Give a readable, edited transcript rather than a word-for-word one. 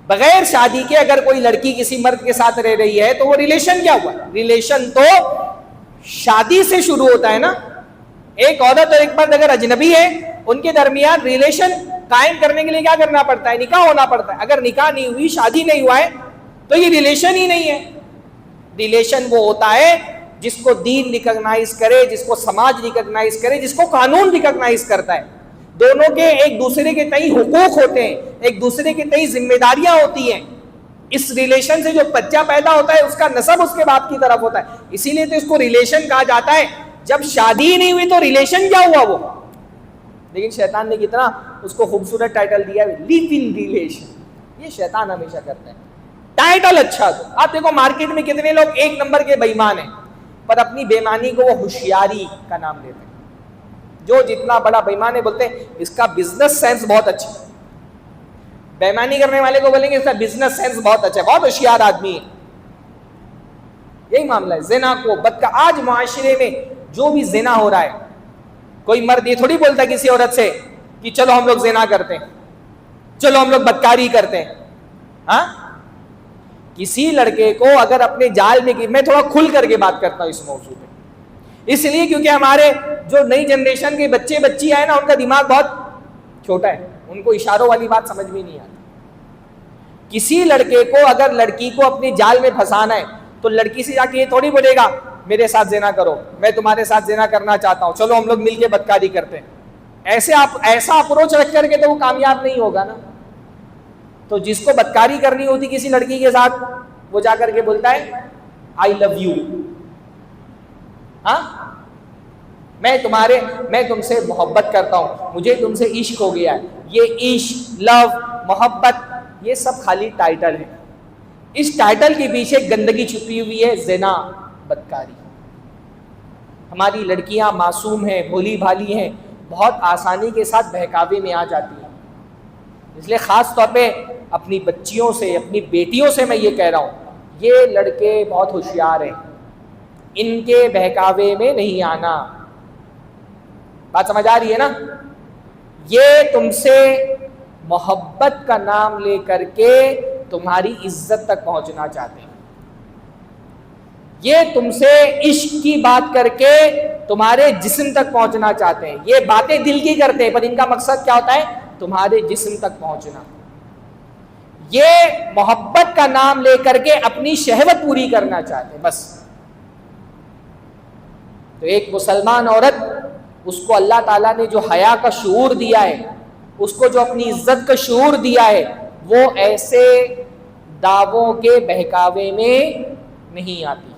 بغیر شادی کے اگر کوئی لڑکی کسی مرد کے ساتھ رہ رہی ہے تو وہ ریلیشن کیا ہوا؟ ریلیشن تو شادی سے شروع ہوتا ہے نا. ایک عورت اور ایک مرد اگر اجنبی ہے ان کے درمیان ریلیشن قائم کرنے کے لیے کیا کرنا پڑتا ہے؟ نکاح ہونا پڑتا ہے. اگر نکاح نہیں ہوئی، شادی نہیں ہوا ہے تو یہ ریلیشن ہی نہیں ہے. ریلیشن وہ ہوتا ہے جس کو دین ریکگنائز کرے، جس کو سماج ریکگنائز کرے، جس کو قانون ریکگنائز کرتا ہے. دونوں کے ایک دوسرے کے تئیں حقوق ہوتے ہیں، ایک دوسرے کے تئیں ذمہ داریاں ہوتی ہیں. اس ریلیشن سے جو بچہ پیدا ہوتا ہے اس کا نسب اس کے باپ کی طرف ہوتا ہے. اسی لیے تو اس کو ریلیشن کہا جاتا ہے. جب شادی ہی نہیں ہوئی تو ریلیشن کیا ہوا وہ؟ لیکن شیطان نے کتنا اس کو خوبصورت ٹائٹل دیا ہے، لیو ان ریلیشن. یہ شیطان ہمیشہ کرتا ہے ٹائٹل اچھا دو. آپ دیکھو مارکیٹ میں کتنے لوگ ایک نمبر کے بے ایمان ہیں، پر اپنی بے ایمانی کو وہ ہوشیاری کا نام دیتے ہیں. جو جتنا بڑا بے ایمان ہے بولتے ہیں اس کا بزنس سینس بہت اچھا. بے ایمانی کرنے والے کو بولیں گے اس کا بزنس سینس بہت اچھا ہے، بہت ہوشیار آدمی ہے. یہی معاملہ ہے زنا کو آج معاشرے میں جو بھی زنا ہو رہا ہے، کوئی مرد یہ تھوڑی بولتا کسی عورت سے کہ چلو ہم لوگ زنا کرتے ہیں، چلو ہم لوگ بدکاری کرتے ہیں. ہاں، کسی لڑکے کو اگر اپنے جال میں، میں تھوڑا کھل کر کے بات کرتا ہوں اس موضوع پہ، اس لیے کیونکہ ہمارے جو نئی جنریشن کے بچے بچی ہیں نا ان کا دماغ بہت چھوٹا ہے، ان کو اشاروں والی بات سمجھ میں نہیں آتی. کسی لڑکے کو اگر لڑکی کو اپنے جال میں پھنسانا ہے تو لڑکی سے جا کے یہ تھوڑی بولے گا میرے ساتھ زنا کرو، میں تمہارے ساتھ زنا کرنا چاہتا ہوں، چلو ہم لوگ مل کے بدکاری کرتے ہیں. ایسا اپروچ رکھ کر کے تو وہ کامیاب نہیں ہوگا نا. تو جس کو بدکاری کرنی ہوتی کسی لڑکی کے ساتھ وہ جا کر کے بولتا ہے آئی لو یو. ہاں، میں تم سے محبت کرتا ہوں، مجھے تم سے عشق ہو گیا ہے. یہ عشق، لو، محبت یہ سب خالی ٹائٹل ہے. اس ٹائٹل کے پیچھے گندگی چھپی ہوئی ہے، زنا، بدکاری. ہماری لڑکیاں معصوم ہیں، بھولی بھالی ہیں، بہت آسانی کے ساتھ بہکاوے میں آ جاتی ہیں. اس لیے خاص طور پہ اپنی بچیوں سے، اپنی بیٹیوں سے میں یہ کہہ رہا ہوں، یہ لڑکے بہت ہوشیار ہیں، ان کے بہکاوے میں نہیں آنا. بات سمجھ آ رہی ہے نا؟ یہ تم سے محبت کا نام لے کر کے تمہاری عزت تک پہنچنا چاہتے ہیں. یہ تم سے عشق کی بات کر کے تمہارے جسم تک پہنچنا چاہتے ہیں. یہ باتیں دل کی کرتے ہیں پر ان کا مقصد کیا ہوتا ہے؟ تمہارے جسم تک پہنچنا. یہ محبت کا نام لے کر کے اپنی شہوت پوری کرنا چاہتے ہیں بس. تو ایک مسلمان عورت، اس کو اللہ تعالیٰ نے جو حیا کا شعور دیا ہے، اس کو جو اپنی عزت کا شعور دیا ہے، وہ ایسے دعووں کے بہکاوے میں نہیں آتی.